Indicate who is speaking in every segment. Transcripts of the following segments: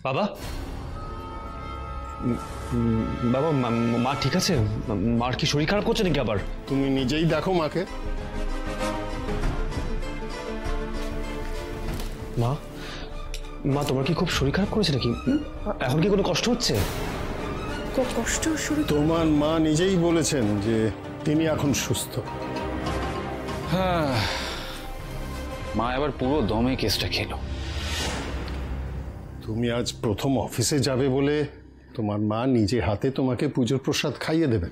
Speaker 1: বাবা, বাবা, মা ঠিক আছে? মার কি শরীর খারাপ করছে নাকি আবার?
Speaker 2: তুমি নিজেই দেখো মাকে।
Speaker 1: মা, মা তোমার কি খুব শরীর খারাপ করেছে নাকি? এখন কি কোনো কষ্ট হচ্ছে?
Speaker 3: কষ্ট শুরু?
Speaker 2: তোমার মা নিজেই বলেছেন যে তিনি এখন সুস্থ।
Speaker 4: হ্যাঁ, মা এবার পুরো দমে কেসটা খেলো।
Speaker 2: তুমি আজ প্রথম অফিসে যাবে বলে তোমার মা নিজে হাতে তোমাকে পুজোর প্রসাদ খাইয়ে দেবেন।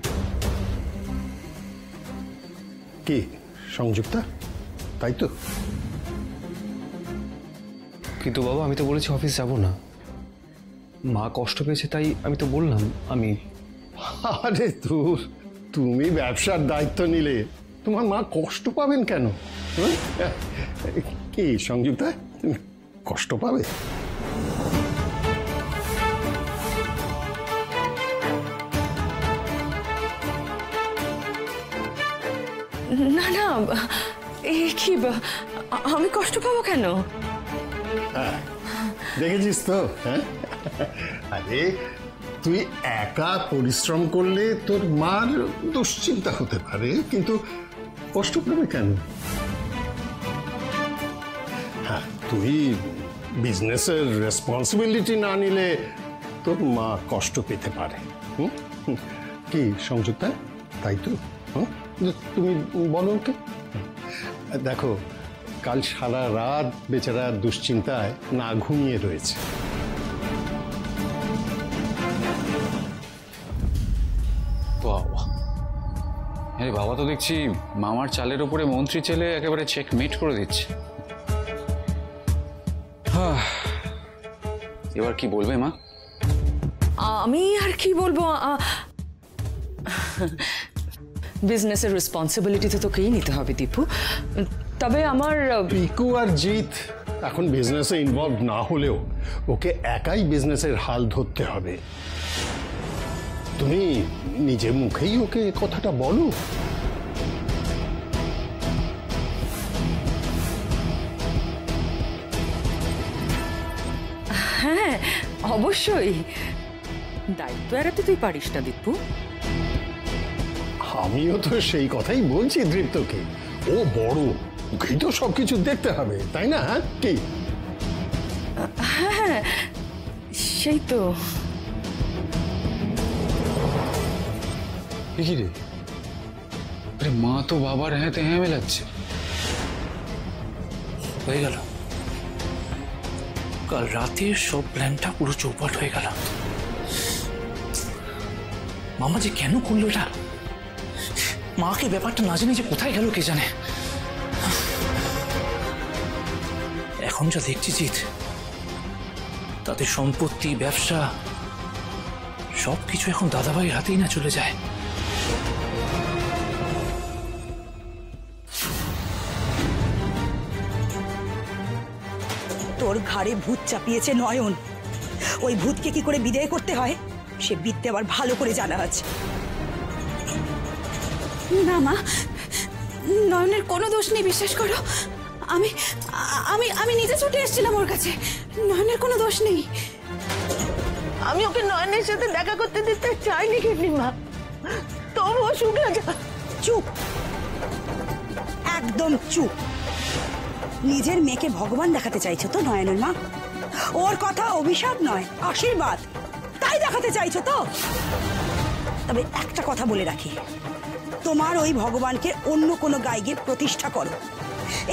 Speaker 2: কি সংযুক্তা, তাই তো?
Speaker 1: কিন্তু বাবা, আমি তো বলেছি অফিস যাব না। মা কষ্ট পেয়েছে তাই আমি তো বললাম। আমি
Speaker 2: আরে তুমি ব্যবসার দায়িত্ব নিলে তোমার মা কষ্ট পাবেন কেন? কি সংযুক্তা, তুমি কষ্ট পাবে?
Speaker 3: না না, কি আমি কষ্ট পাবো কেন?
Speaker 2: দেখেছিস তো? হ্যাঁ, আরে তুই একা পরিশ্রম করলে তোর মার দুশ্চিন্তা হতে পারে, কিন্তু কষ্ট পাবে কেন? হ্যাঁ, তুই বিজনেসের রেসপন্সিবিলিটি না নিলে তোর মা কষ্ট পেতে পারে। কি সংযুক্তা, তাই তো? তুমি বলো ওকে। দেখো, কাল সারা রাত বেচারা দুশ্চিন্তায় না ঘুমিয়ে রয়েছে।
Speaker 4: আরে বাবা, তো দেখছি মামার চালের উপরে মন্ত্রী ছেলে একেবারে চেকমেট করে দিচ্ছে। এবার কি বলবে মা?
Speaker 3: আমি আর কি বলবো, বিজনেসের রেসপন্সিবিলিটি তো তোকেই নিতে হবে দীপু। তবে আমার
Speaker 2: পিকু আর জিৎ এখন বিজনেসে ইনভলভ না হলেও ওকে একাই বিজনেসের হাল ধরতে হবে। তুমি নিজে মুখেই ওকে কথাটা বলো।
Speaker 3: হ্যাঁ, অবশ্যই। দায়িত্ব এড়াতে তুই পারিস না দীপু।
Speaker 2: আমিও তো সেই কথাই বলছি দৃপ্তকে। ও বড়, ওকেই তো সবকিছু দেখতে হবে, তাই না? কি?
Speaker 3: হ্যাঁ, সেই তো।
Speaker 4: কি রে, আরে মা তো বাবার হ্যাঁ তে হ্যাঁ মেলাচ্ছে।
Speaker 5: হয়ে গেল, কাল রাতে সব প্ল্যানটা পুরো চৌপাট হয়ে গেল। মামা যে কেন করলো এটা, মাকে ব্যাপারটা না জেনে যে কোথায় গেল কে জানে। এখন যা দেখছি জিৎ, তাদের সম্পত্তি, ব্যবসা সবকিছু এখন দাদাভাইয়ের হাতেই না চলে যায়।
Speaker 6: তোর ঘাড়ে ভূত চাপিয়েছে নয়ন। ওই ভূতকে কি করে বিদায় করতে হয় সে বিদ্যে আবার ভালো করে জানা আছে।
Speaker 7: না মা, নয়নের কোনো দোষ নেই, বিশ্বাস করো। আমি আমি আমি নিজে ছুটে এসেছিলাম ওর কাছে। নয়নের কোনো দোষ নেই।
Speaker 8: আমি ওকে নয়নের সাথে দেখা করতে দিতে চাইনি মা, তবুও শুনে যা।
Speaker 6: চুপ, একদম চুপ। নিজের মেয়েকে ভগবান দেখাতে চাইছো তো নয়নের মা? ওর কথা অভিশাপ নয়, আশীর্বাদ, তাই দেখাতে চাইছো তো? তবে একটা কথা বলে রাখি, তোমার ওই ভগবানকে অন্য কোনো গায়ে গিয়ে প্রতিষ্ঠা করো।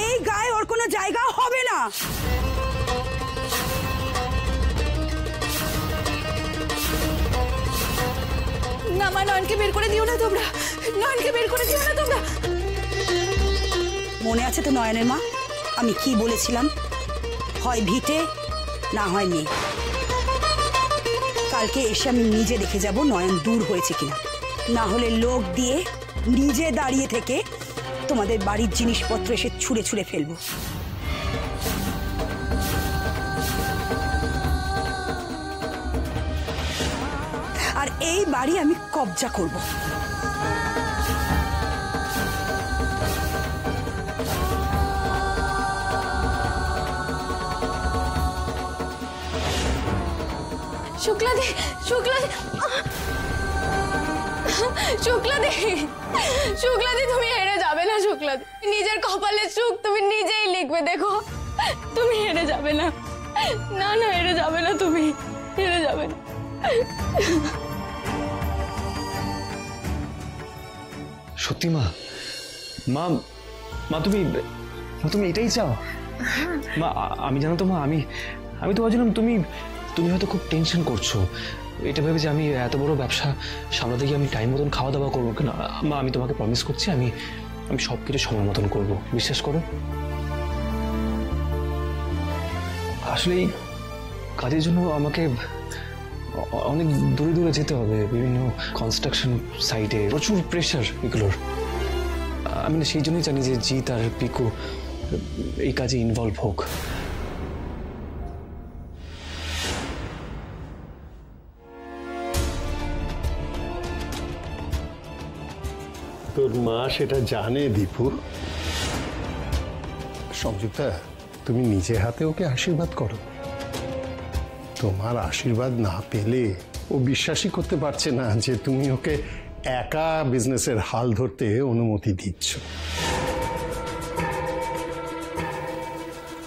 Speaker 6: এই গায়ে ওর কোনো জায়গা হবে না।
Speaker 7: না মা, নয়নকে বের করে দিও না তোমরা, নয়নকে বের করে দিও না তোমরা।
Speaker 6: মনে আছে তো নয়নের মা আমি কি বলেছিলাম? হয় ভিটে, না হয় মেয়ে। কালকে এসে আমি নিজে দেখে যাব নয়ন দূর হয়েছে কিনা। না হলে লোক দিয়ে নিজে দাঁড়িয়ে থেকে তোমাদের বাড়ির জিনিসপত্র এসে ছুঁড়ে ছুঁড়ে ফেলবো। আর এই বাড়ি আমি কবজা করব।
Speaker 7: শুক্লাদি শুক্লাদি শুক্লাদি শুক্লাদি তুমি হেরে যাবে না শুক্লাদি নিজের কপালের সুখ তুমি নিজেই লিখবে দেখো তুমি হেরে যাবে না না না হেরে যাবে না তুমি হেরে যাবে না
Speaker 1: সত্যি মা মা মা তুমি তুমি এটাই চাও মা আমি জানো তো মা আমি তো ভাবছিলাম তুমি হয়তো খুব টেনশন করছো এটা ভেবে যে আমি এত বড় ব্যবসা সামলাতে গিয়ে আমি টাইম মতন খাওয়া দাওয়া করবো না মা আমি তোমাকে প্রমিস করছি আমি সব কিছু সময় মতন করবো বিশ্বাস করো আসলে এই কাজের জন্য আমাকে অনেক দূরে দূরে যেতে হবে বিভিন্ন কনস্ট্রাকশন সাইটে প্রচুর প্রেশার এগুলোর আমি না সেই জন্যই জানি যে জিৎ আর পিকু এই কাজে ইনভলভ হোক
Speaker 2: তোর মা সেটা জানে দীপু। সংযুক্তা তুমি নিজে হাতে ওকে আশীর্বাদ করো। তোমার আশীর্বাদ না পেলে ও বিশ্বাসই করতে পারছে না যে তুমি ওকে একা বিজনেসের হাল ধরতে অনুমতি দিচ্ছ।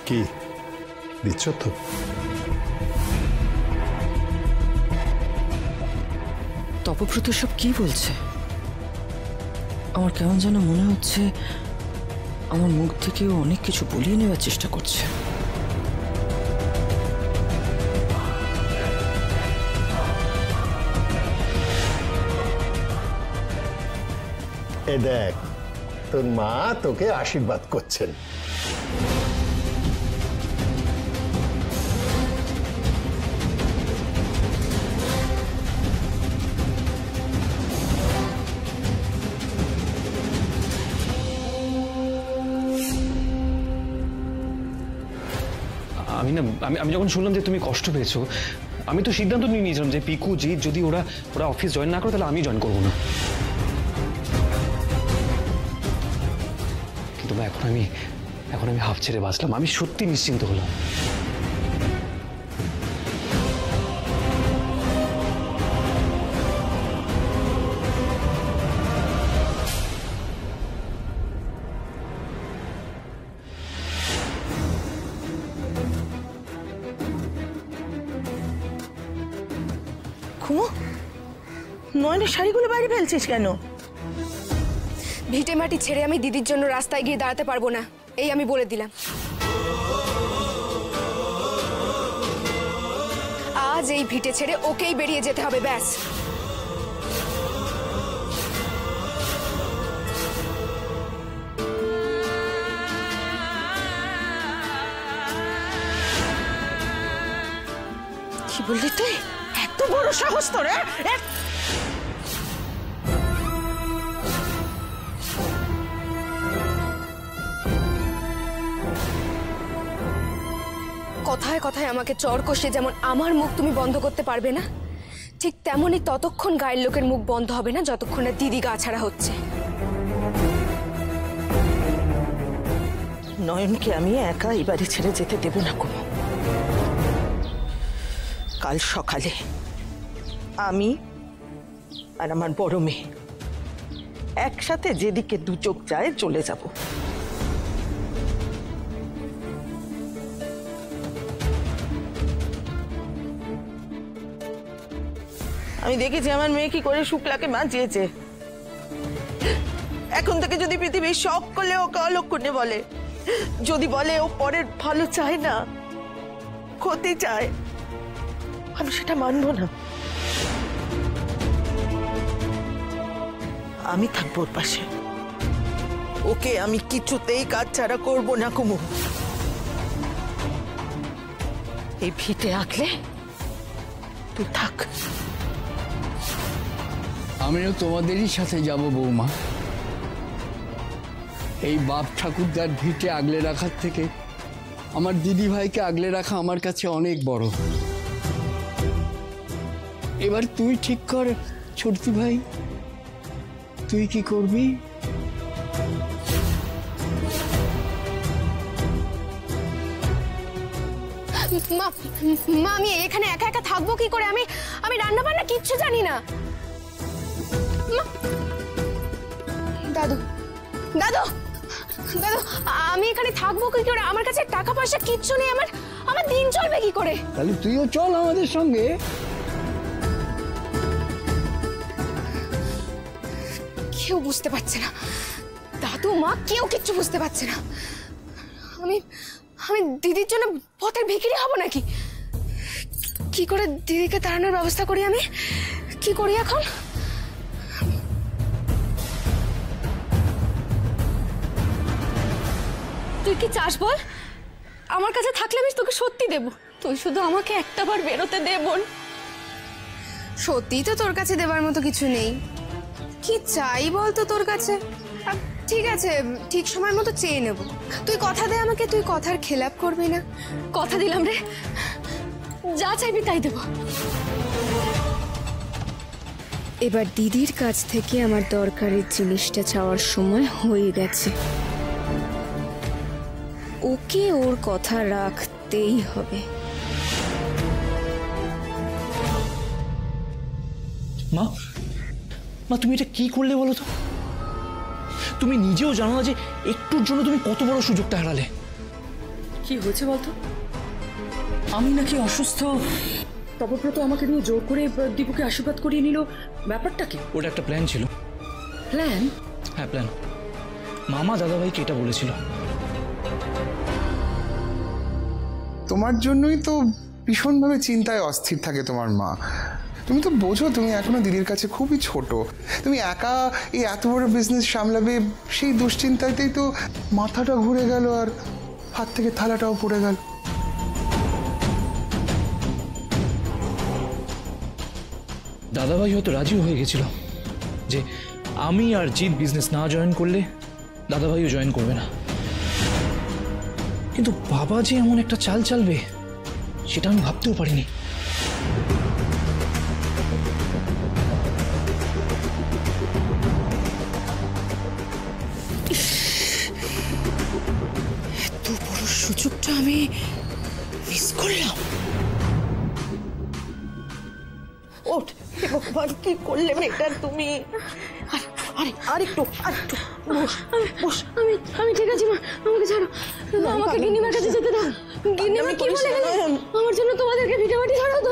Speaker 2: কি দিচ্ছ তো?
Speaker 3: তপব্রত সব কি বলছে? আমার কেমন যেন মনে হচ্ছে আমার মুখ থেকে অনেক কিছু বলিয়ে নেওয়ার চেষ্টা করছে।
Speaker 2: এ দেখ তোর মা তোকে আশীর্বাদ করছেন।
Speaker 1: আমি যখন শুনলাম যে তুমি কষ্ট পেয়েছো আমি তো সিদ্ধান্ত নিয়ে নিয়েছিলাম যে পিকু জিৎ যদি ওরা অফিস জয়েন না করে তাহলে আমি জয়েন করবো না কিন্তু এখন আমি হাফ ছেড়ে বাঁচলাম আমি সত্যি নিশ্চিন্ত হলাম
Speaker 8: নয়নের শাড়িগুলো বাইরে ফেলছিস কেন?
Speaker 7: ভিটে মাটি ছেড়ে আমি দিদির জন্য রাস্তায় গিয়ে দাঁড়াতে পারবো না এই আমি বলে দিলাম আজ এই ভিটে ছেড়ে ওকেই বেরিয়ে যেতে হবে ব্যাস
Speaker 8: কি বললি তুই? এত বড় সাহস তোর?
Speaker 7: কথায় কথায় আমাকে চড় কষিয়ে যেমন আমার মুখ তুমি বন্ধ করতে পারবে না ঠিক তেমনই ততক্ষণ গায়ের লোকের মুখ বন্ধ হবে না যতক্ষণ না দিদি গা ছাড়া হচ্ছে
Speaker 8: নয়নকে আমি একা এই বাড়ি ছেড়ে যেতে দেব না কোনো। কাল সকালে আমি আর আমার বড় মেয়ে একসাথে যেদিকে দু চোখ যায় চলে যাব। আমি দেখেছি আমার মেয়ে কি করে শুক্লাকে বাঁচিয়েছে। এখন থেকে যদি পৃথিবীর সকলে ওকে অলক্ষণে বলে, যদি বলে ও পরের ভালো চায় না ক্ষতি চায়, আমি সেটা মানব না। আমি থাকবো ওর পাশে। ওকে আমি কিছুতেই কাজ ছাড়া করবো না কুমু। এই ভিটে আঁকলে তুই থাক।
Speaker 9: আমিও তোমাদেরই সাথে যাব বৌমা। এই বাপ ঠাকুরদার ভিটে আগলে রাখার থেকে আমার দিদি ভাইকে আগলে রাখা আমার কাছে অনেক বড়। এবার তুই ঠিক কর ছোটতি ভাই, তুই কি করবি?
Speaker 7: মা মা আমি এখানে একা একা থাকবো কি করে? আমি আমি রান্না বান্না কিচ্ছু জানি না। মা, দাদু দাদু দাদু আমি এখানে থাকবো কি করে? আমার কাছে টাকা পয়সা কিচ্ছু নেই, আমার আমার দিন চলবে কি করে?
Speaker 9: তাহলে তুইও চল আমাদের সঙ্গে।
Speaker 7: কেউ বুঝতে পারছে না, দাদু মা কেউ কিচ্ছু বুঝতে পারছে না। আমি আমি দিদির জন্য পথের ভিখিরি হব নাকি? কি করে দিদিকে তাড়ানোর ব্যবস্থা করি? আমি কি করি এখন? তুই কি চাস বল? আমার কাছে থাকলে আমি তোকে সত্যি দেব। তুই শুধু আমাকে একটাবার বেরোতে দে বোন। সত্যি তো তোর কাছে দেবার মতো কিছু নেই। কি চাই বলতো তোর কাছে? ঠিক আছে, ঠিক সময় মতো চেয়ে নেব। তুই কথা দে আমাকে, তুই কথার খেলাপ করবি না। কথা দিলাম রে, যা চাইবি তাই দেব। এবার দিদির কাছ থেকে আমার দরকারের জিনিসটা চাওয়ার সময় হয়ে গেছে। ওকে ওর কথা রাখতেই হবে।
Speaker 5: মা মা তুমি এটা কি করলে বলো তো? তুমি নিজেও জানো না যে একটুর জন্য তুমি কত বড় সুযোগটা হারালে।
Speaker 3: কি হয়েছে বলতো? আমি নাকি অসুস্থ, তপব্রত আমাকে নিয়ে জোর করে দীপুকে আশীর্বাদ করিয়ে নিল, ব্যাপারটা কি?
Speaker 5: ওটা একটা প্ল্যান ছিল।
Speaker 3: প্ল্যান?
Speaker 5: হ্যাঁ প্ল্যান। মামা দাদাভাইকে এটা বলেছিল।
Speaker 10: তোমার জন্যই তো ভীষণভাবে চিন্তায় অস্থির থাকে তোমার মা। তুমি তো বোঝো তুমি এখনো দিদির কাছে খুবই ছোট। তুমি একা এই এত বড় বিজনেস সামলাবে, সেই দুশ্চিন্তাতেই তো মাথাটা ঘুরে গেল আর হাত থেকে থালাটাও পড়ে গেল।
Speaker 5: দাদাভাই হয়তো রাজিও হয়ে গেছিল যে আমি আর জিৎ বিজনেস না জয়েন করলে দাদাভাইও জয়েন করবে না, কিন্তু বাবা যে এমন একটা চাল চালবে সেটা আমি ভাবতেও পারিনি।
Speaker 6: এত বড় সুযোগটা আমি মিস করলাম। ওঠ, হে ভগবান, কি করলে মেয়েটা তুমি? আরেকটু বস বস।
Speaker 7: আমি ঠিক আছে মা, আমাকে ছাড়ো। আমাকে গিন্নিমার কাছে যেতে দাও। গিন্নিমা কি বলে গেল? আমার জন্য তোমাদেরকে ভিটামাটি ছাড়াও তো।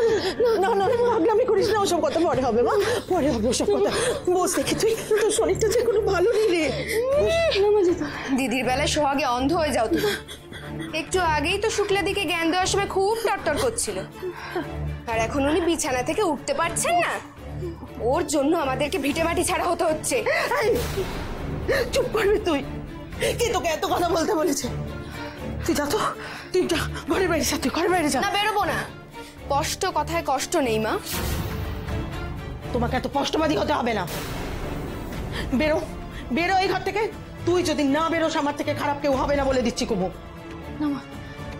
Speaker 6: না না, পাগলামি করিস না, ওসব কথা পরে হবে মা, পরে হবে ওসব কথা। বস দেখি তুই, তোর শরীরটা যে কোনো ভালো নেই রে।
Speaker 7: দিদির বেলায় সোহাগে অন্ধ হয়ে যাও তুমি। একটু আগেই তো শুক্লা দিকে জ্ঞান দেওয়ার সময় খুব টট্টর করছিল, আর এখন উনি বিছানা থেকে উঠতে পারছেন না। ওর জন্য আমাদেরকে ভিটেমাটি ছাড়া হতে হচ্ছে।
Speaker 6: চুপ করবি তুই? কে তোকে এত কথা বলতে বলেছে? তুই যা তো, তুই যা ঘরের বাইরে যা, তুই ঘরের বাইরে যা।
Speaker 7: না, বেরোবো না। কষ্ট কথায় কষ্ট নেই মা।
Speaker 6: তোমাকে এত কষ্টবাদী হতে হবে না। বেরো, বেরো এই ঘর থেকে। তুই যদি না বেরোস আমার থেকে খারাপ কেউ হবে না বলে দিচ্ছি কুমু।
Speaker 7: না মা,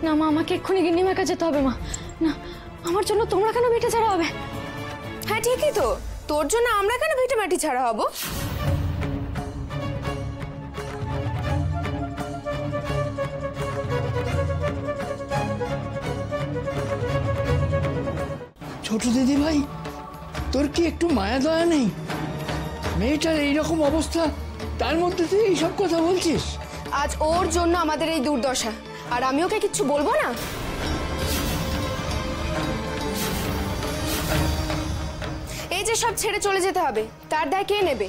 Speaker 7: না মা, আমাকে এক্ষুনি গিন্নিমার কাছে যেতে হবে মা। না, আমার জন্য তোমরা কেন ভিটে ছাড়া হবে? হ্যাঁ ঠিকই তো, তোর জন্য আমরা কেন ভিটেমাটি ছাড়া হব?
Speaker 9: ছোট দিদি ভাই, তোর কি একটু মায়া দয়া নেই? মেয়েটার এইরকম অবস্থা, তার মধ্যে তুই এইসব কথা বলছিস?
Speaker 7: আজ ওর জন্য আমাদের এই দুর্দশা, আর আমি ওকে কিচ্ছু বলবো না? এই যে সব ছেড়ে চলে যেতে হবে, তার দায় কে নেবে?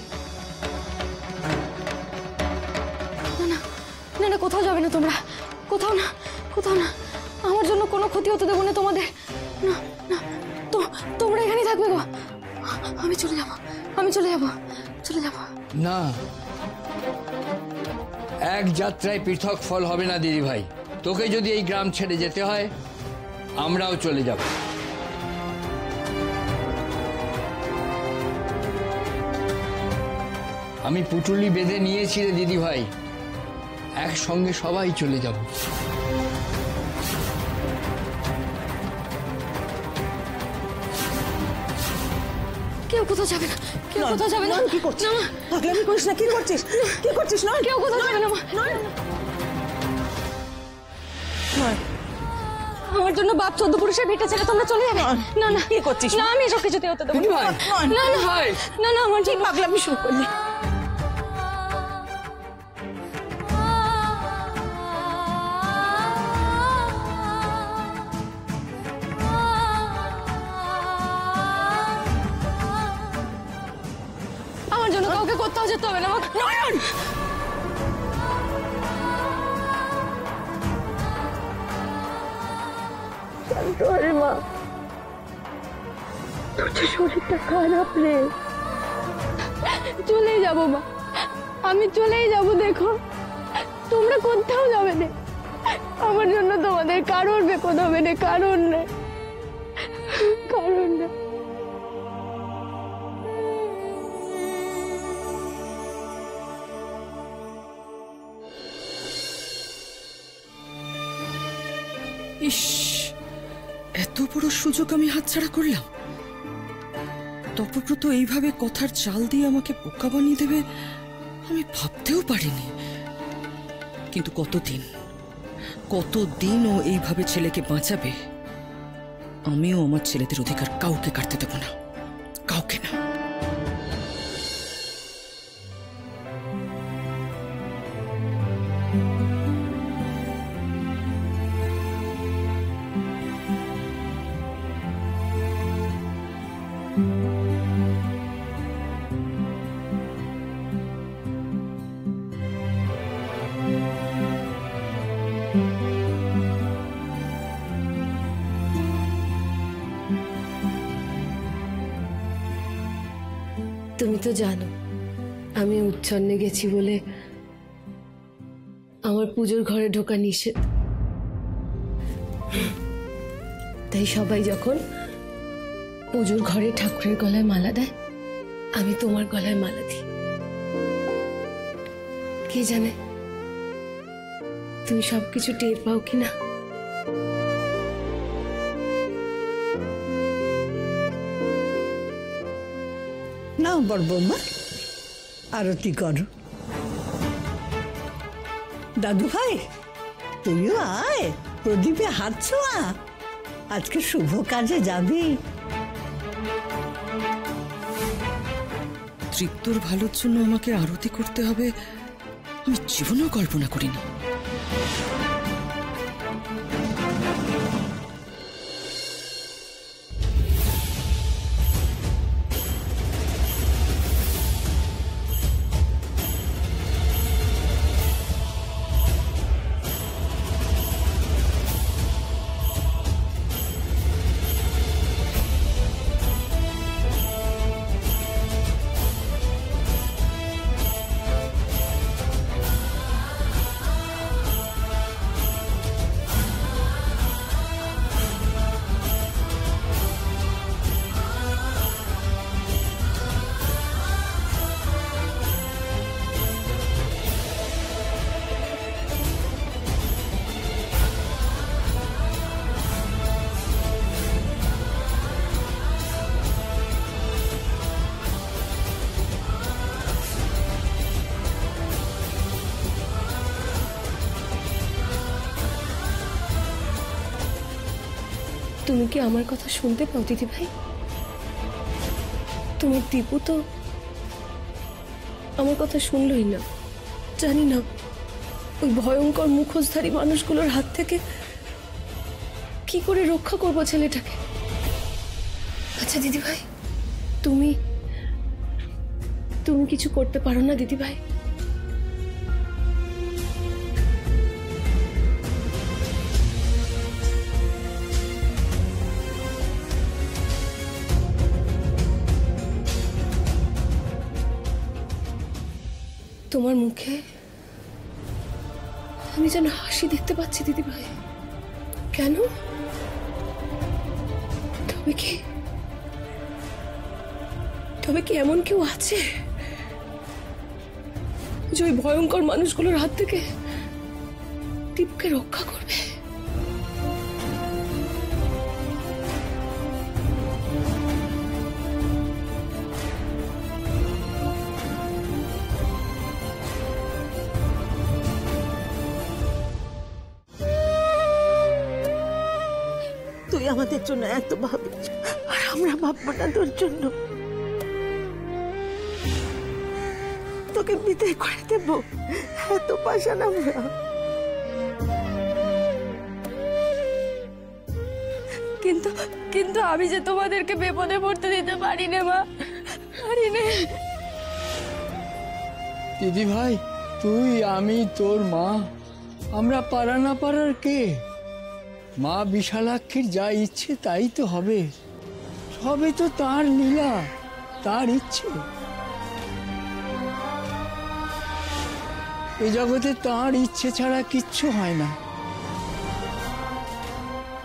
Speaker 7: না না না না, কোথাও যাবে না তোমরা, কোথাও না, কোথাও না। আমার জন্য কোনো ক্ষতি হতে দেবো না তোমাদের। না না, তো তোমরা এখানেই থাকবে গো। আমি চলে যাব, আমি চলে যাব, চলে যাব।
Speaker 9: না, এক যাত্রায় পৃথক ফল হবে না দিদি ভাই। তোকে যদি এই গ্রাম ছেড়ে যেতে হয়, আমরাও চলে যাব। আমি পুটুলি বেঁধে নিয়েছি রে দিদি ভাই, একসঙ্গে সবাই চলে যাব।
Speaker 7: কেউ কোথাও যাবে না, কেউ কোথাও যাবে না।
Speaker 6: কি করছিস? পাগলামি করিস না, কি করছিস? কি করছিস? না,
Speaker 7: কেউ কোথাও যাবে না মা। আমার আমার জন্য বাপ 14 পুরুষের ভিটে ছেড়ে তোমরা চলে যাবে? না না,
Speaker 6: কি করছিস?
Speaker 7: না, আমি এসব কিছুতে হতে দেবো না।
Speaker 9: দিদিভাই,
Speaker 7: না না
Speaker 9: ভাই।
Speaker 7: না না, আমার ঠিক
Speaker 6: পাগলামি শুরু করলি।
Speaker 7: আমার জন্য কাউকে কোথাও যেতে হবে না। নয়ন,
Speaker 8: আরে মা, তোর যে শরীরটা খারাপ রে।
Speaker 7: চলেই যাবো মা, আমি চলেই যাবো। দেখো, তোমরা কোথাও যাবে না। আমার জন্য তোমাদের কারোর বিপদ হবে না, কারণ না, কারণ না।
Speaker 3: ইস, এত বড় সুযোগ আমি হাতছাড়া করলাম। তপব্রত এইভাবে কথার চাল দিয়ে আমাকে বোকা বানিয়ে দেবে আমি ভাবতেও পারিনি। কিন্তু কতদিন ও এইভাবে ছেলেকে বাঁচাবে? আমিও আমার ছেলেদের অধিকার কাউকে কাটতে দেব না, কাউকে না।
Speaker 11: তুমি তো জানো আমি উচ্ছন্নে গেছি বলে আমার পুজোর ঘরে ঢোকা নিষেধ। তাই সবাই যখন পুজোর ঘরে ঠাকুরের গলায় মালা দেয়, আমি তোমার গলায় মালা দিই। কে জানে তুমি সবকিছু টের পাও কিনা।
Speaker 6: নাও বড় বৌমা, আরতি করো। দাদু ভাই, তুইও আয়, প্রদীপে হাত ছোঁয়া। আজকে শুভ কাজে যাবি।
Speaker 3: তৃপ্তর ভালোর জন্য আমাকে আরতি করতে হবে, আমি জীবনেও কল্পনা করিনি।
Speaker 11: তুমি কি আমার কথা শুনতে পাও দিদি ভাই? তোমার দীপু তো আমার কথা শুনলই না। জানি না ওই ভয়ঙ্কর মুখোশধারী মানুষগুলোর হাত থেকে কি করে রক্ষা করব ছেলেটাকে। আচ্ছা দিদি ভাই, তুমি তুমি কিছু করতে পারো না দিদি ভাই? তোমার মুখে আমি যেন হাসি দেখতে পাচ্ছি দিদি ভাই। কেন? তবে কি এমন কেউ আছে যে ওই ভয়ঙ্কর মানুষগুলোর হাত থেকে দীপকে রক্ষা করবে?
Speaker 8: আমাদের জন্য এত ভাবিস, আর আমরা ভাববো না তোর জন্য? তোকে বিদায় করে দেবো, এত পাশান আমরা?
Speaker 7: কিন্তু কিন্তু আমি যে তোমাদেরকে বিপদে পড়তে দিতে পারি না মা, পারি না।
Speaker 9: দিদি ভাই, তুই, আমি, তোর মা, আমরা পারা না পারার কে? মা বিশালাক্ষীর যা ইচ্ছে তাই তো হবে। সবই তো তার লীলা, তার ইচ্ছে। এ জগতে তার ইচ্ছে ছাড়া কিচ্ছু হয় না।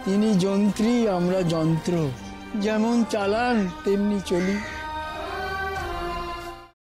Speaker 9: তিনি যন্ত্রী, আমরা যন্ত্র, যেমন চালান তেমনি চলি।